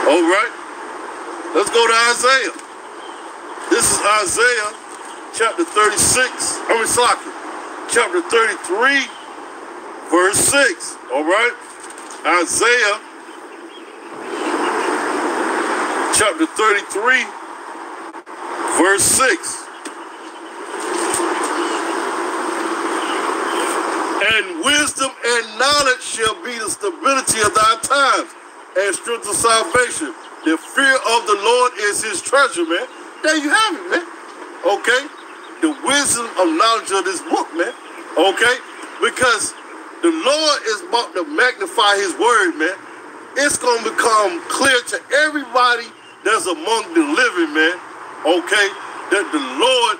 All right. Let's go to Isaiah. This is Isaiah chapter 36. Chapter 33, verse 6. All right. Isaiah chapter 33, verse 6. And wisdom and knowledge shall be the stability of thy times, and strength of salvation. The fear of the Lord is his treasure, man. There you have it, man. Okay? The wisdom of knowledge of this book, man. Okay? Because the Lord is about to magnify his word, man. It's going to become clear to everybody that's among the living, man. Okay? That the Lord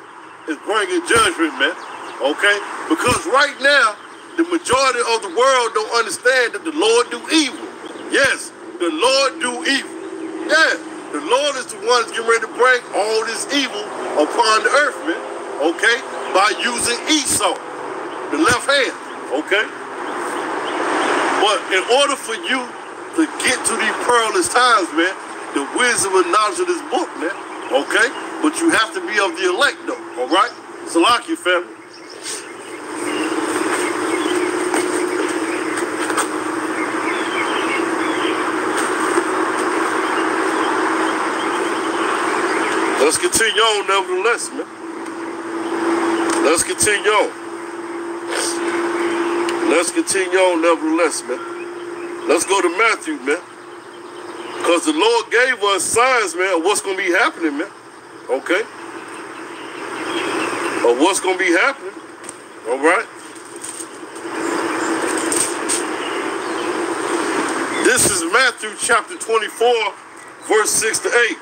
is bringing judgment, man. Okay? Because right now, the majority of the world don't understand that the Lord do evil. Yes, the Lord do evil. Yeah, the Lord is the one that's getting ready to bring all this evil upon the earth, man. Okay? By using Esau, the left hand. Okay? But in order for you to get to these perilous times, man, the wisdom and knowledge of this book, man. Okay? But you have to be of the elect, though. All right? Salakia, family. Let's continue on, nevertheless, man. Let's continue on. Let's continue on, nevertheless, man. Let's go to Matthew, man. Because the Lord gave us signs, man, of what's going to be happening, man. Okay? Of what's going to be happening. All right? This is Matthew chapter 24, verse 6 to 8.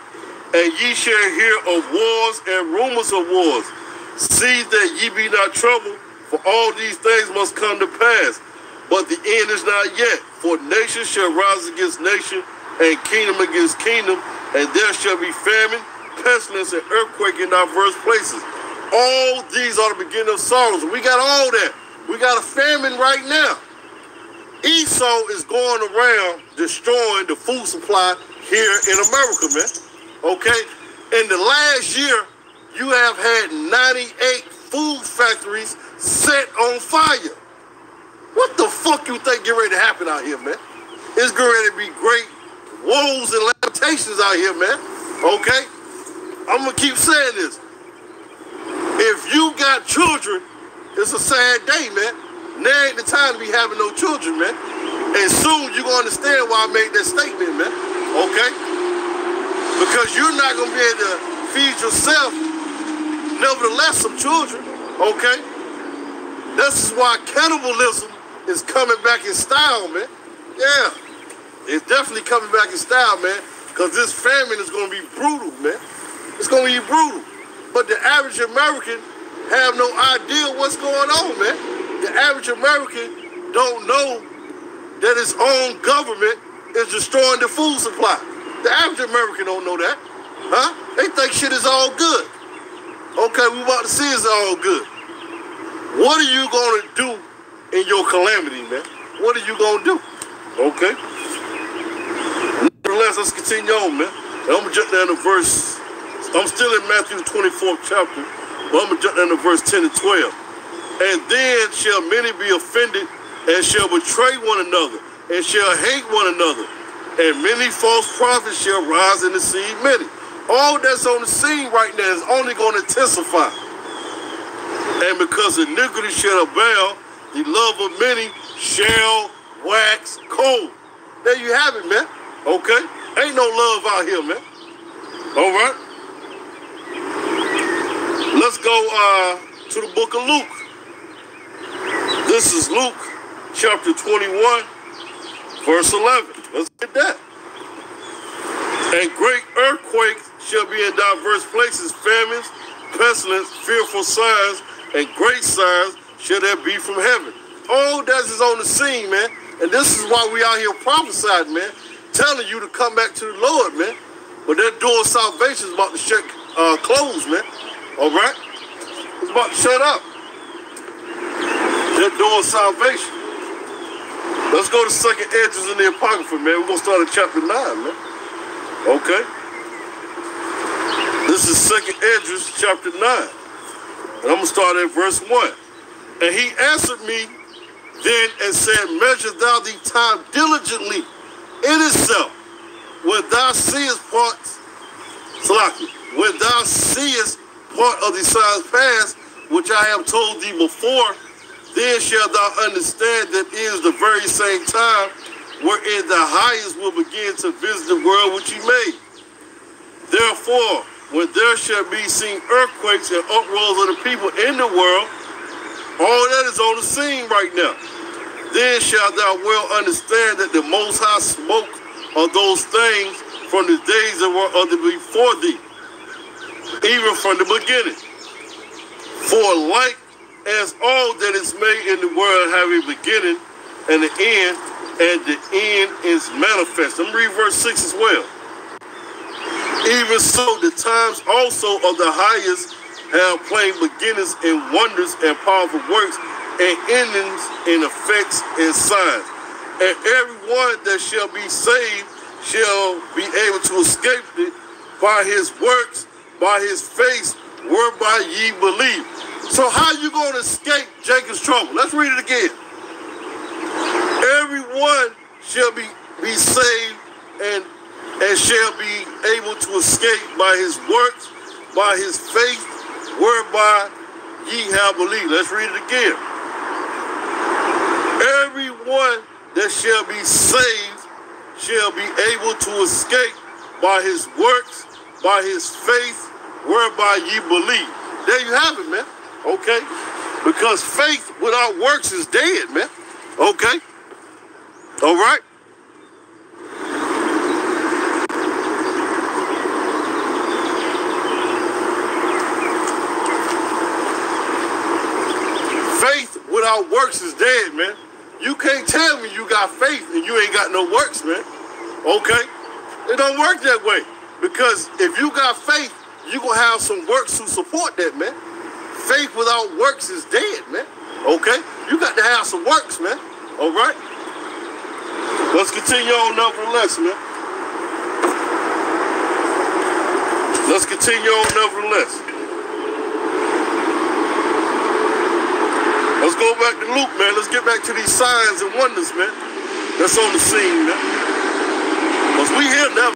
And ye shall hear of wars and rumors of wars. See that ye be not troubled, for all these things must come to pass. But the end is not yet. For nation shall rise against nation, and kingdom against kingdom, and there shall be famine, pestilence, and earthquake in diverse places. All these are the beginning of sorrows. We got all that. We got a famine right now. Esau is going around destroying the food supply here in America, man. Okay? In the last year, you have had 98 food factories set on fire. What the fuck you think get ready to happen out here, man? It's getting ready to be great woes and lamentations out here, man. Okay? I'm going to keep saying this. If you got children, it's a sad day, man. Now ain't the time to be having no children, man. And soon you're going to understand why I made that statement, man. Okay? Because you're not going to be able to feed yourself, nevertheless, some children. Okay? This is why cannibalism is coming back in style, man. Yeah. It's definitely coming back in style, man. Because this famine is going to be brutal, man. It's going to be brutal. But the average American have no idea what's going on, man. The average American don't know that his own government is destroying the food supply. The average American don't know that. Huh? They think shit is all good. Okay, we about to see it's all good. What are you going to do in your calamity, man? What are you going to do? Okay? Nevertheless, let's continue on, man. And I'm going to jump down to verse... I'm still in Matthew 24th chapter, but I'm going to jump down to verse 10 and 12. And then shall many be offended, and shall betray one another, and shall hate one another. And many false prophets shall rise and deceive many. All that's on the scene right now is only going to intensify. And because iniquity shall abound, the love of many shall wax cold. There you have it, man. Okay? Ain't no love out here, man. All right? Let's go to the book of Luke. This is Luke chapter 21, verse 11. Let's get that. And great earthquakes shall be in diverse places, famines, pestilence, fearful signs, and great signs shall there be from heaven. All that is on the scene, man. And this is why we out here prophesying, man. Telling you to come back to the Lord, man. But that door of salvation is about to shut close, man. All right? It's about to shut up. That door of salvation. Let's go to Second Esdras in the Apocrypha, man. We're going to start at chapter 9, man. Okay. This is Second Esdras, chapter 9. And I'm going to start at verse 1. And he answered me then and said, measure thou the time diligently in itself, when thou seest parts, when thou seest part of the signs past, which I have told thee before, then shalt thou understand that it is the very same time wherein the highest will begin to visit the world which he made. Therefore, when there shall be seen earthquakes and uproars of the people in the world, all that is on the scene right now, then shalt thou well understand that the Most High spoke of those things from the days that were of the before thee, even from the beginning. For like as all that is made in the world have a beginning and an end, and the end is manifest. I'm reading verse 6 as well. Even so, the times also of the highest have plain beginnings and wonders and powerful works and endings and effects and signs. And everyone that shall be saved shall be able to escape it by his works, by his faith, whereby ye believe. So how you going to escape Jacob's trouble? Let's read it again. Everyone shall be saved and shall be able to escape by his works, by his faith, whereby ye have believed. Let's read it again. Everyone that shall be saved shall be able to escape by his works, by his faith, whereby ye believe. There you have it, man. Okay? Because faith without works is dead, man. Okay? All right? Faith without works is dead, man. You can't tell me you got faith and you ain't got no works, man. Okay? It don't work that way. Because if you got faith, you're going to have some works to support that, man. Faith without works is dead, man. Okay? You got to have some works, man. All right? Let's continue on nevertheless, man. Let's continue on nevertheless. Let's go back to Luke, man. Let's get back to these signs and wonders, man. That's on the scene, man. Because we here now.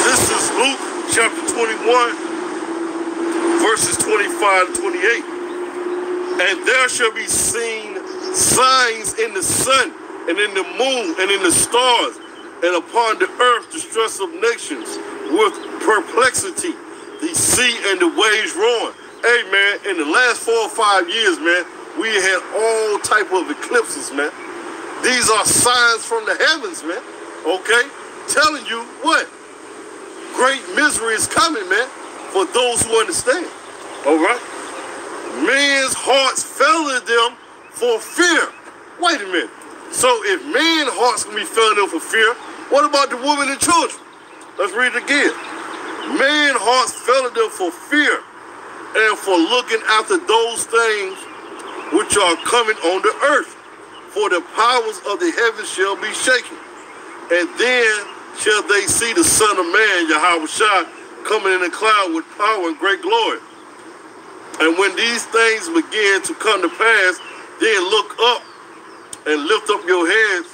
This is Luke chapter 21, verses 25 to 28. And there shall be seen signs in the sun and in the moon and in the stars, and upon the earth distress of nations with perplexity, the sea and the waves roaring. Hey, man, in the last 4 or 5 years, man, we had all type of eclipses, man. These are signs from the heavens, man, okay? Telling you what? Great misery is coming, man, for those who understand, all right? Men's hearts fail in them for fear. Wait a minute. So if men's hearts can be failing them for fear, what about the women and children? Let's read it again. Men's hearts fail in them for fear and for looking after those things which are coming on the earth. For the powers of the heavens shall be shaken. And then shall they see the Son of Man, Yahushua, coming in a cloud with power and great glory. And when these things begin to come to pass, then look up and lift up your heads,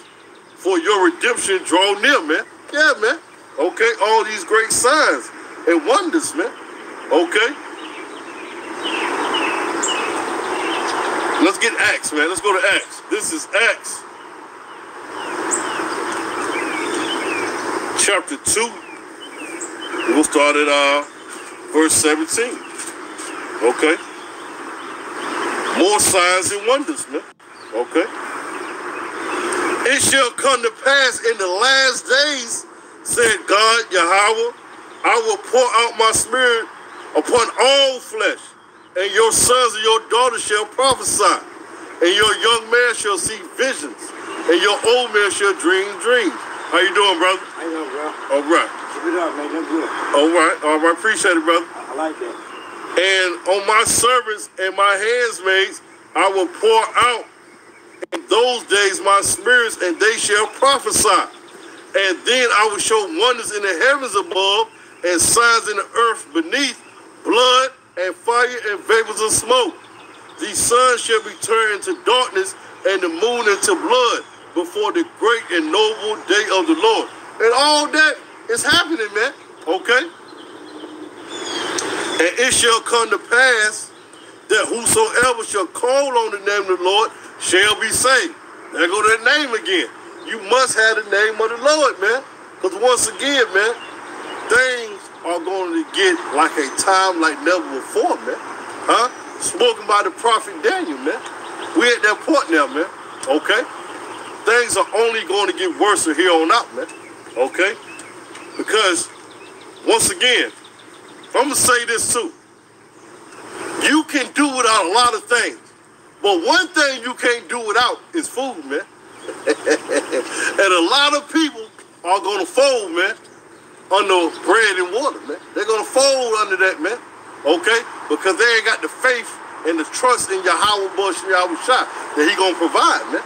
for your redemption draw near, man. Yeah, man. Okay, all these great signs and wonders, man. Okay. Let's get Acts, man. Let's go to Acts. This is Acts chapter 2. We'll start at verse 17. Okay. More signs and wonders, man. Okay. It shall come to pass in the last days, said God, Yahweh, I will pour out my spirit upon all flesh, and your sons and your daughters shall prophesy, and your young man shall see visions, and your old man shall dream dreams. How you doing, brother? How you doing, bro? All right. Keep it up, man. That's good. All right. Appreciate it, brother. I like that. And on my servants and my handmaids, I will pour out in those days my spirits, and they shall prophesy. And then I will show wonders in the heavens above, and signs in the earth beneath, blood and fire and vapors of smoke. The sun shall be turned into darkness, and the moon into blood, before the great and noble day of the Lord. And all that is happening, man. Okay? And it shall come to pass that whosoever shall call on the name of the Lord shall be saved. There go that name again. You must have the name of the Lord, man. Because once again, man, things are going to get like a time like never before, man. Huh? Spoken by the prophet Daniel, man. We at that point now, man. Okay? Things are only going to get worse from here on out, man. Okay? Because, once again, I'm going to say this too. You can do without a lot of things. But one thing you can't do without is food, man. And a lot of people are going to fold, man, under bread and water, man. They're going to fold under that, man. Okay? Because they ain't got the faith and the trust in Yahweh Bush Yahushua that he going to provide, man.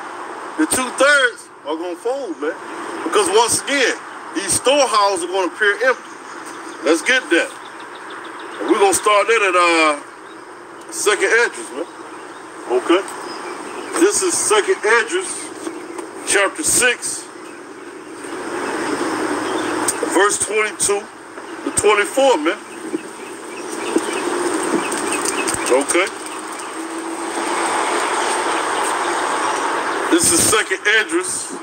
The 2/3 are going to fold, man. Because once again, these storehouses are going to appear empty. Let's get that. And we're going to start that at 2nd Esdras, man. Okay? This is 2nd Esdras, chapter 6, verse 22 to 24, man. Okay? This is 2nd Esdras,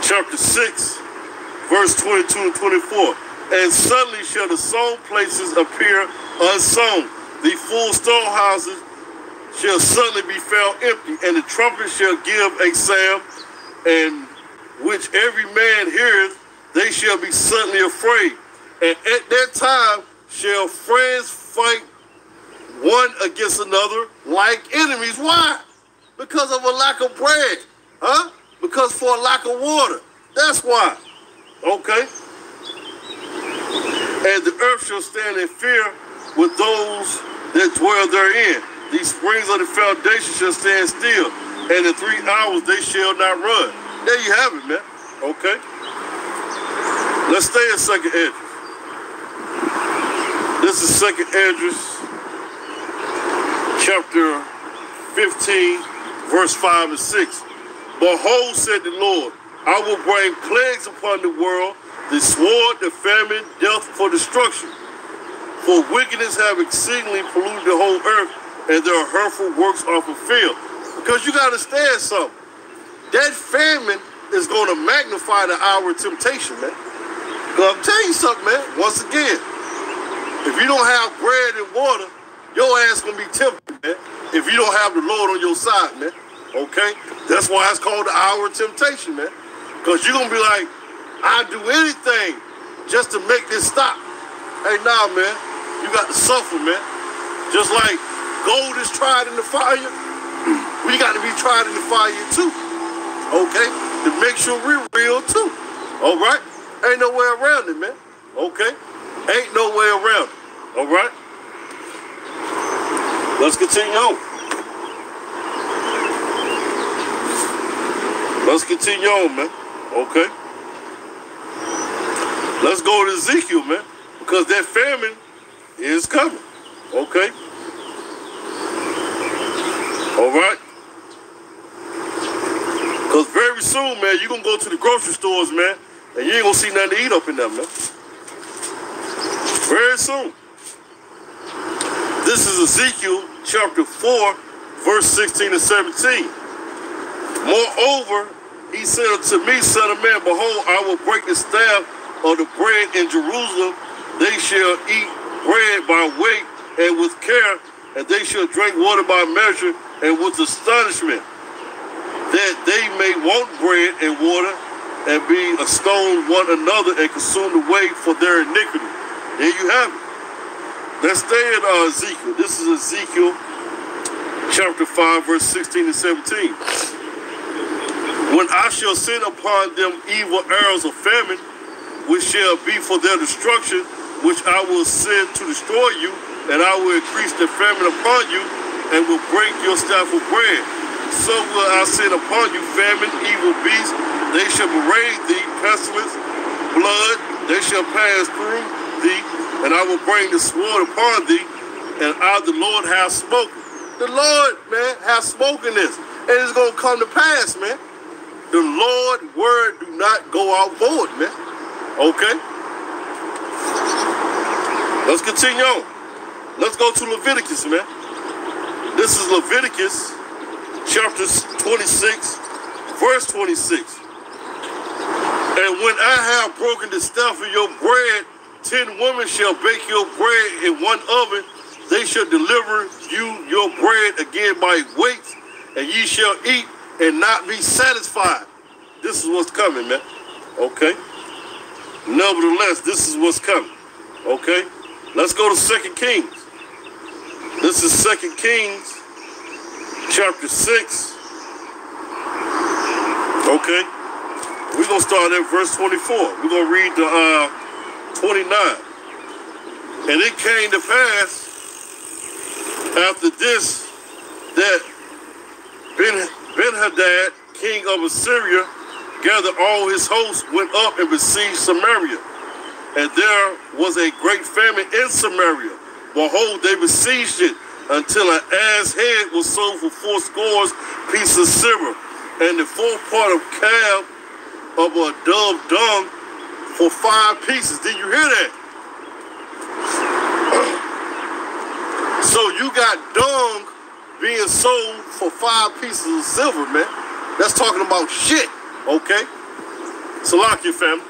chapter 6, verse 22 and 24. And suddenly shall the sown places appear unsown. The full storehouses shall suddenly be found empty, and the trumpet shall give a sound, and which every man heareth, they shall be suddenly afraid. And at that time shall friends fight one against another like enemies. Why? Because of a lack of bread. Huh? Because for a lack of water. That's why. Okay? And the earth shall stand in fear with those that dwell therein. These springs of the foundation shall stand still, and in 3 hours they shall not run. There you have it, man. Okay? Let's stay in 2nd Esdras. This is 2nd Esdras, chapter 15, verse 5 and 6. Behold, said the Lord, I will bring plagues upon the world, the sword, the famine, death for destruction. For wickedness have exceedingly polluted the whole earth, and their hurtful works are fulfilled. Because you got to understand something. That famine is going to magnify the hour of temptation, man. Because I'm telling you something, man. Once again, if you don't have bread and water, your ass going to be tempted, man. If you don't have the Lord on your side, man. Okay? That's why it's called the hour of temptation, man. Because you're going to be like, I'd do anything just to make this stop. Hey, nah, man. You got to suffer, man. Just like gold is tried in the fire, we got to be tried in the fire too. Okay? To make sure we're real too. All right? Ain't no way around it, man. Okay? Ain't no way around it. All right? Let's continue on. Let's continue on, man. Okay? Let's go to Ezekiel, man. Because that famine is coming. Okay? All right? Because very soon, man, you're going to go to the grocery stores, man, and you ain't going to see nothing to eat up in there, man. Very soon. This is Ezekiel chapter 4, verse 16 and 17. Moreover, he said unto me, Son of man, behold, I will break the staff of the bread in Jerusalem. They shall eat bread by weight and with care, and they shall drink water by measure and with astonishment, that they may want bread and water and be a stone one another and consumed away for their iniquity. There you have it. Let's stay in Ezekiel. This is Ezekiel chapter 5, verse 16 and 17. When I shall send upon them evil arrows of famine, which shall be for their destruction, which I will send to destroy you, and I will increase the famine upon you, and will break your staff of bread. So will I send upon you famine, evil beasts, they shall berate thee, pestilence, blood, they shall pass through thee, and I will bring the sword upon thee, and I, the Lord, have spoken. The Lord, man, has spoken this, and it's going to come to pass, man. The Lord's word do not go out void, man. Okay? Let's continue on. Let's go to Leviticus, man. This is Leviticus chapter 26, verse 26. And when I have broken the staff of your bread, 10 women shall bake your bread in one oven. They shall deliver you your bread again by weights, and ye shall eat and not be satisfied. This is what's coming, man. Okay? Nevertheless, this is what's coming. Okay? Let's go to 2 Kings. This is 2 Kings chapter 6. Okay? We're going to start at verse 24. We're going to read the 29. And it came to pass after this that Ben-Hadad, king of Assyria, gathered all his hosts, went up and besieged Samaria. And there was a great famine in Samaria. Behold, they besieged it until an ass head was sold for 80 pieces of silver, and the fourth part of calf of a dove dung for 5 pieces. Did you hear that? So you got dung being sold for 5 pieces of silver, man. That's talking about shit, okay? Salakia, family.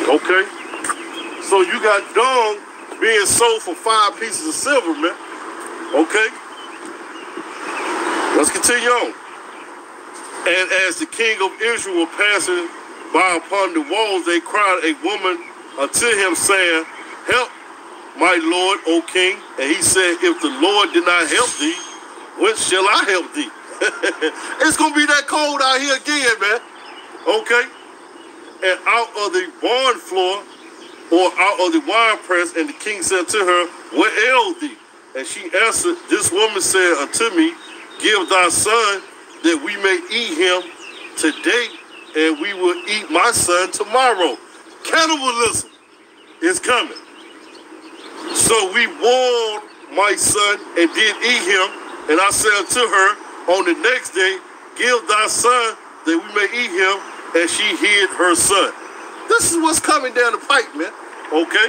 Okay? So you got dung being sold for 5 pieces of silver, man. Okay? Let's continue on. And as the king of Israel were passing by upon the walls, they cried a woman unto him, saying, Help, my lord, O king. And he said, If the Lord did not help thee, whence shall I help thee? It's going to be that cold out here again, man. Okay? And out of the barn floor, or out of the winepress, and the king said to her, What ailed thee? And she answered, This woman said unto me, Give thy son, that we may eat him today, and we will eat my son tomorrow. Cannibalism is coming. So we warned my son and did eat him. And I said unto her on the next day, Give thy son that we may eat him. And she hid her son. This is what's coming down the pipe, man. Okay?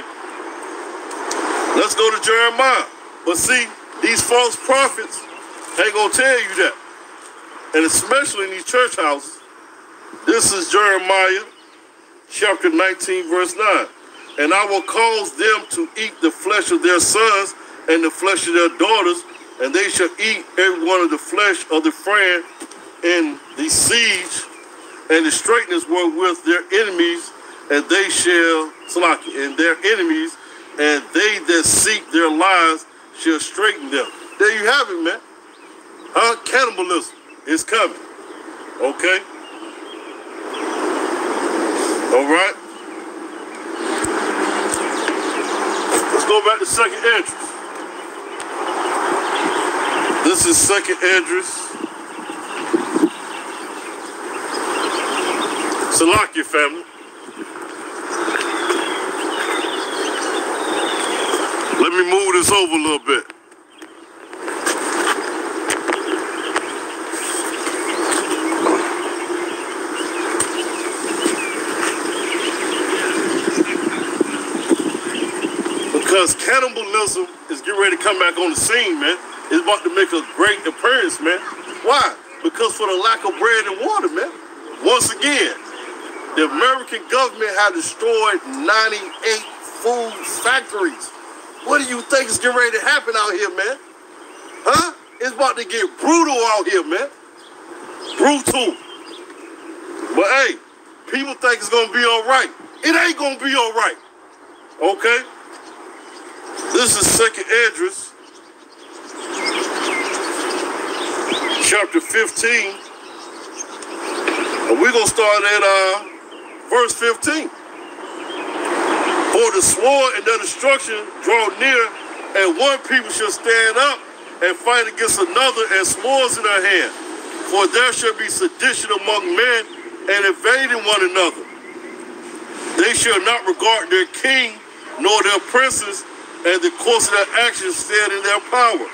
Let's go to Jeremiah. But see, these false prophets ain't going to tell you that. And especially in these church houses. This is Jeremiah chapter 19, verse 9. And I will cause them to eat the flesh of their sons and the flesh of their daughters, and they shall eat every one of the flesh of the friend in the siege and the straightness wherewith their enemies, and they shall and their enemies, and they that seek their lives shall straighten them. There you have it, man. Cannibalism is coming. Okay? All right? Let's go back to 2nd Esdras. This is 2nd Esdras. Salakia, family. Let me move this over a little bit. Because cannibalism is getting ready to come back on the scene, man. It's about to make a great appearance, man. Why? Because for the lack of bread and water, man. Once again, the American government had destroyed 98 food factories. What do you think is getting ready to happen out here, man? Huh? It's about to get brutal out here, man. Brutal. But hey, people think it's going to be all right. It ain't going to be all right. Okay? This is 2nd Esdras. chapter 15. And we're going to start at verse 15. For the sword and their destruction draw near, and one people shall stand up and fight against another, and swords in their hand. For there shall be sedition among men, and invading one another. They shall not regard their king, nor their princes, and the course of their actions stand in their power.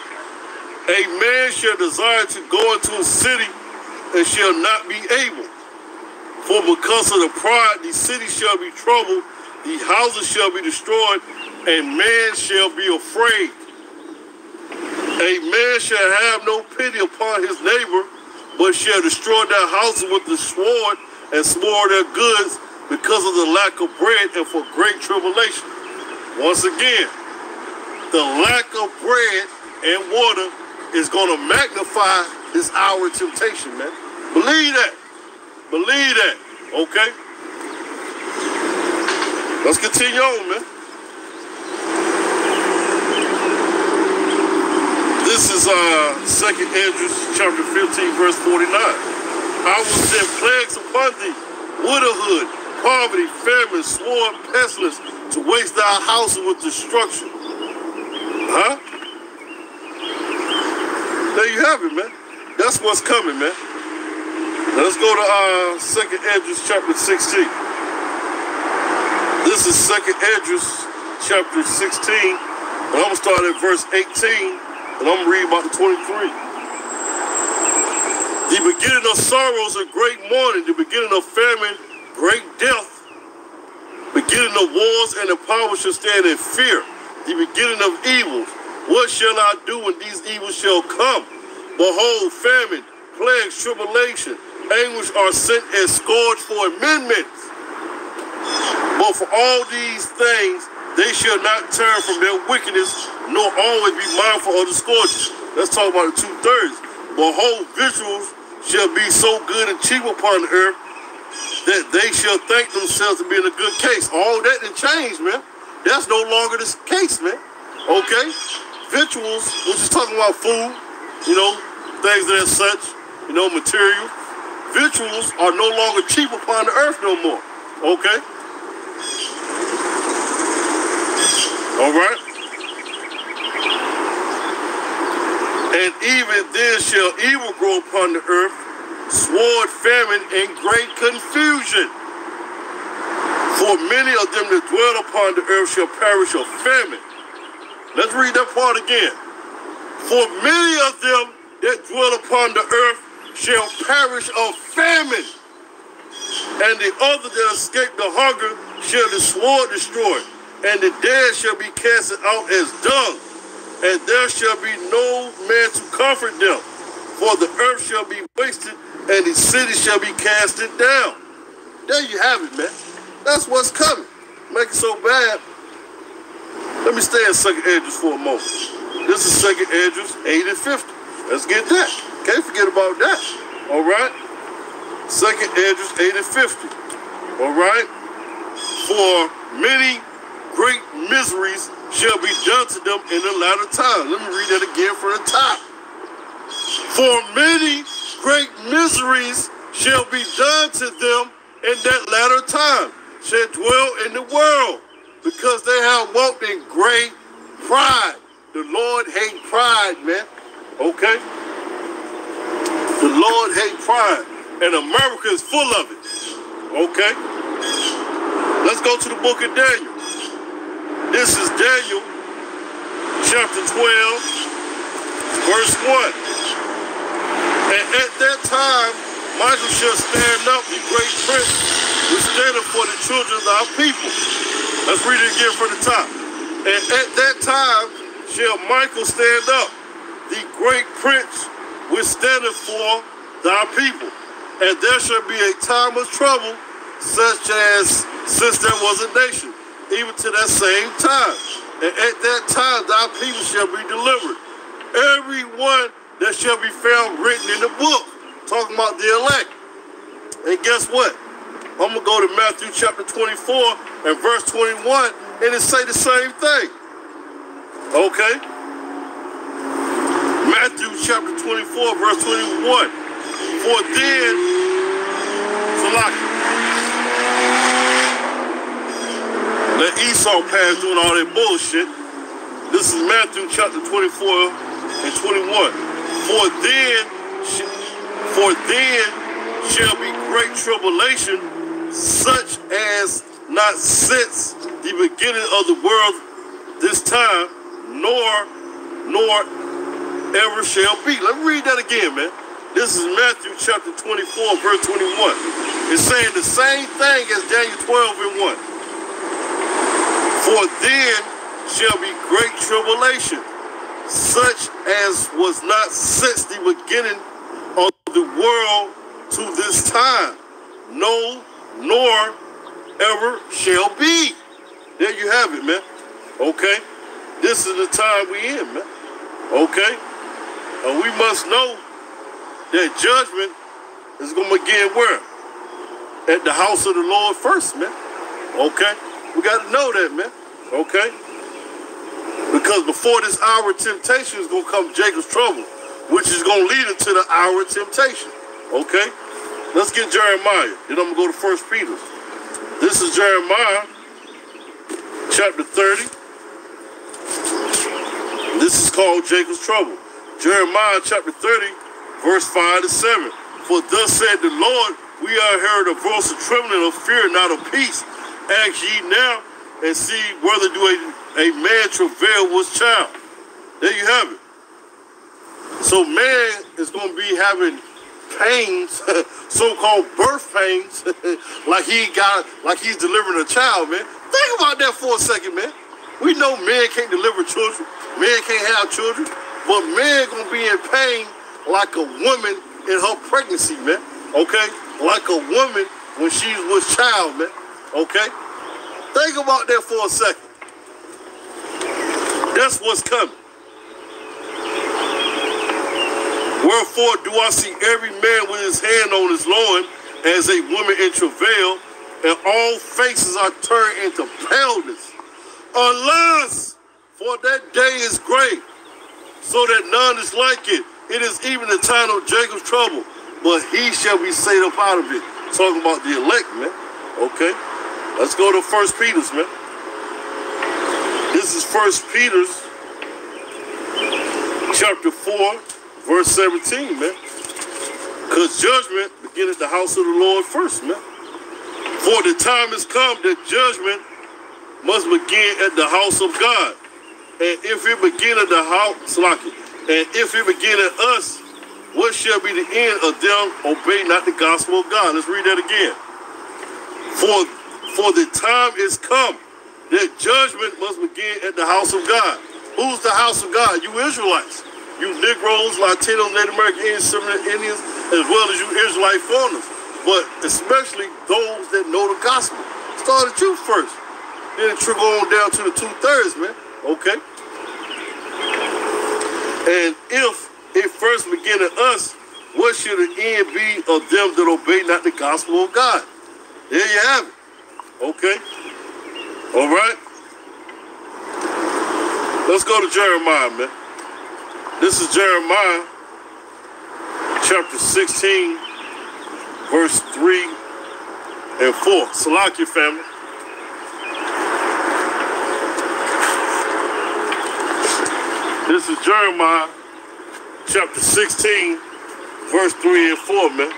A man shall desire to go into a city, and shall not be able. For because of the pride, the city shall be troubled, the houses shall be destroyed, and man shall be afraid. A man shall have no pity upon his neighbor, but shall destroy their houses with the sword, and spoil their goods because of the lack of bread and for great tribulation. Once again, the lack of bread and water is going to magnify this hour of temptation, man. Believe that. Believe that. Okay? Let's continue on, man. This is 2 Esdras chapter 15, verse 49. I will send plagues upon thee, widowhood, poverty, famine, sword, pestilence, to waste thy houses with destruction. Huh? There you have it, man. That's what's coming, man. Now let's go to 2 Esdras chapter 16. This is 2 Esdras chapter 16. And I'm going to start at verse 18. And I'm going to read about the 23. The beginning of sorrows and great mourning, the beginning of famine, great death, beginning of wars, and the power shall stand in fear, the beginning of evils. What shall I do when these evils shall come? Behold, famine, plagues, tribulation, anguish are sent as scourge for amendments. But for all these things, they shall not turn from their wickedness, nor always be mindful of the scourges. Let's talk about the 2/3. Behold, victuals shall be so good and cheap upon the earth that they shall think themselves to be in a good case. All that didn't change, man. That's no longer the case, man. Okay? Victuals, we're just talking about food, you know, things that are such, you know, material. Victuals are no longer cheap upon the earth no more. Okay? All right? And even then shall evil grow upon the earth, sword, famine, and great confusion. For many of them that dwell upon the earth shall perish of famine. Let's read that part again. For many of them that dwell upon the earth shall perish of famine. And the other that escape the hunger shall the sword destroy. And the dead shall be casted out as dung, and there shall be no man to comfort them. For the earth shall be wasted, and the city shall be casted down. There you have it, man. That's what's coming. Make it so bad. Let me stay in 2 Esdras for a moment. This is 2 Esdras 8 and 50. Let's get that. Can't forget about that. All right? 2 Esdras 8 and 50. All right? For many great miseries shall be done to them in the latter time. Let me read that again from the top. For many great miseries shall be done to them in that latter time, shall dwell in the world, because they have walked in great pride. The Lord hate pride, man. Okay? The Lord hate pride. And America is full of it. Okay? Let's go to the book of Daniel. This is Daniel chapter 12, verse 1. And at that time, Michael shall stand up, the great prince, which standeth for the children of our people. Let's read it again from the top. And at that time shall Michael stand up, the great prince, which standeth for thy people. And there shall be a time of trouble, such as since there was a nation, even to that same time. And at that time thy people shall be delivered, every one that shall be found written in the book. Talking about the elect. And guess what? I'm going to go to Matthew chapter 24 and verse 21, and it say the same thing. Okay? Matthew chapter 24, verse 21. For then, let Esau pass doing all that bullshit. This is Matthew chapter 24 and 21. For then shall be great tribulation, such as not since the beginning of the world this time, nor ever shall be. Let me read that again, man. This is Matthew chapter 24, verse 21. It's saying the same thing as Daniel 12 and 1. For then shall be great tribulation, such as was not since the beginning of the world to this time, no, nor ever shall be. There you have it, man. Okay? This is the time we in, man. Okay? And we must know that judgment is going to begin where? At the house of the Lord first, man. Okay? We got to know that, man. Okay? Because before this hour of temptation is going to come Jacob's trouble, which is going to lead into the hour of temptation. Okay? Let's get Jeremiah. Then I'm going to go to 1 Peter. This is Jeremiah chapter 30. This is called Jacob's trouble. Jeremiah chapter 30, verse 5 to 7. For thus said the Lord, we are heard a voice of trembling, of fear, not of peace. Ask ye now and see whether do a man travail with child. There you have it. So man is going to be having pains, so-called birth pains, like he's delivering a child, man. Think about that for a second, man. We know men can't deliver children. Men can't have children. But men going to be in pain like a woman in her pregnancy, man. Okay? Like a woman when she was child, man. Okay? Think about that for a second. That's what's coming. Wherefore do I see every man with his hand on his loin as a woman in travail, and all faces are turned into paleness. Alas, for that day is great, so that none is like it. It is even the time of Jacob's trouble, but he shall be saved up out of it. Talking about the elect, man. Okay, let's go to 1 Peter's, man. This is 1 Peter's chapter 4, verse 17, man. Because judgment begin at the house of the Lord first, man. For the time has come that judgment must begin at the house of God. And if it begin at the house, and if it begin at us, what shall be the end of them obey not the gospel of God? Let's read that again. For the time is come that judgment must begin at the house of God. Who's the house of God? You Israelites. You Negroes, Latinos, Native American Indians, as well as you Israelite foreigners. But especially those that know the gospel. Start at you first. Then trickle on down to the 2/3, man. Okay? And if it first begin at us, what should the end be of them that obey not the gospel of God? There you have it. Okay? All right? Let's go to Jeremiah, man. This is Jeremiah chapter 16, verse 3 and 4. Salakia, family. This is Jeremiah chapter 16, verse 3 and 4, man.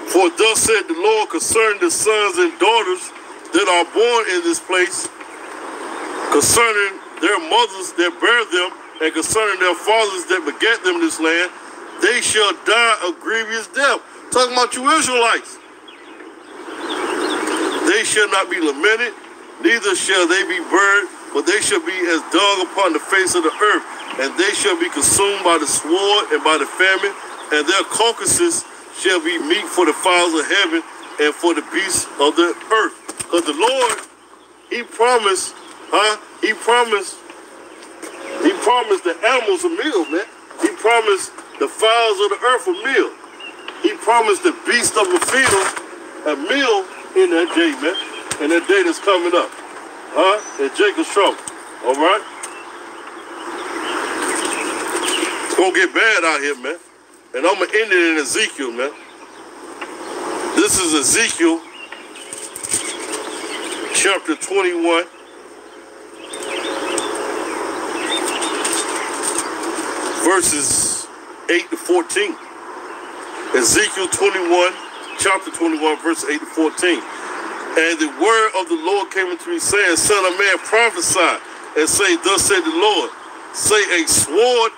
For thus said the Lord concerning the sons and daughters that are born in this place, concerning their mothers that bear them, and concerning their fathers that begat them in this land, they shall die a grievous death. Talking about you Israelites. They shall not be lamented, neither shall they be buried, but they shall be as dung upon the face of the earth, and they shall be consumed by the sword and by the famine, and their carcasses shall be meat for the fowls of heaven and for the beasts of the earth. Because the Lord, He promised the animals a meal, man. He promised the fowls of the earth a meal. He promised the beasts of the field a meal in that day, man. In that day that's coming up. In Jacob's trouble. All right? It's going to get bad out here, man. And I'm going to end it in Ezekiel, man. This is Ezekiel chapter 21. Verses 8 to 14. Ezekiel 21, chapter 21, verse 8 to 14. And the word of the Lord came unto me, saying, Son of man, prophesy, and say, Thus said the Lord, say, a sword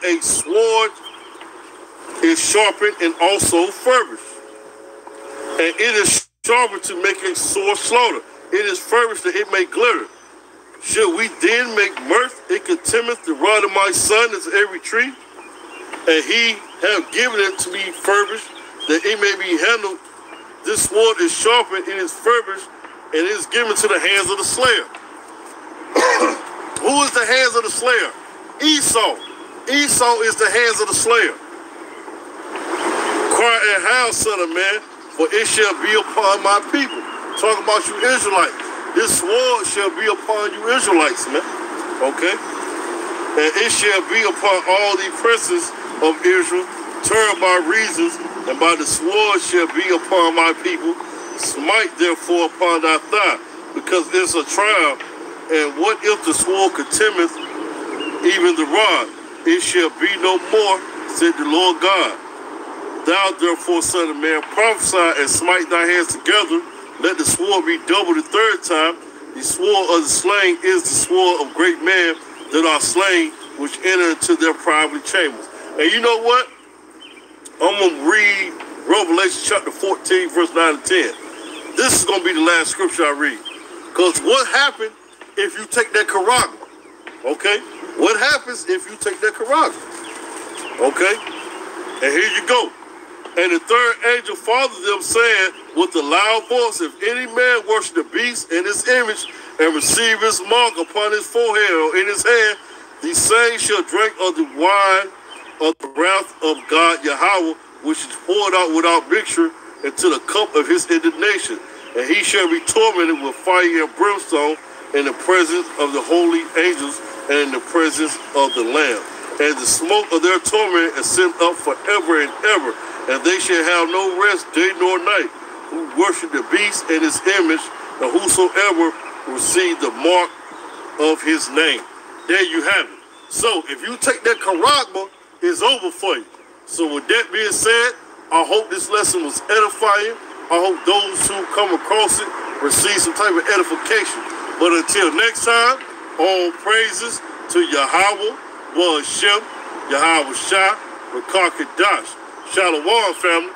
is sharpened and also furbished. And it is sharpened to make a sore slaughter. It is furbished that it may glitter. Should we then make mirth? It contemneth the rod of my son as every tree. And he have given it to me furbished, that it may be handled. This sword is sharpened, it is furbished, and it is given to the hands of the slayer. Who is the hands of the slayer? Esau. Esau is the hands of the slayer. Cry and howl, son of man, for it shall be upon my people. Talk about you Israelites. This sword shall be upon you Israelites, man. Okay? And it shall be upon all the princes of Israel, turned by reasons, and by the sword shall be upon my people. Smite therefore upon thy thigh, because it's a trial. And what if the sword contemneth even the rod? It shall be no more, said the Lord God. Thou therefore, son of man, prophesy and smite thy hands together. Let the sword be doubled the third time. The sword of the slain is the sword of great men that are slain, which enter into their private chambers. And you know what? I'm going to read Revelation chapter 14, verse 9 and 10. This is going to be the last scripture I read. Because what happened if you take that charagma? Okay? What happens if you take that charagma? Okay? And here you go. And the third angel fathered them, saying with a loud voice, if any man worship the beast in his image and receive his mark upon his forehead or in his hand, the same shall drink of the wine of the wrath of God Yahweh, which is poured out without mixture into the cup of his indignation. And he shall be tormented with fire and brimstone in the presence of the holy angels and in the presence of the Lamb. And the smoke of their torment is sent up forever and ever. And they shall have no rest day nor night, who worship the beast and his image, and whosoever receive the mark of his name. There you have it. So if you take that charagma, it's over for you. So with that being said, I hope this lesson was edifying. I hope those who come across it receive some type of edification. But until next time, all praises to Yahweh, Hashem, Yahweh Shah, Rakar Kadash. Shalom, family.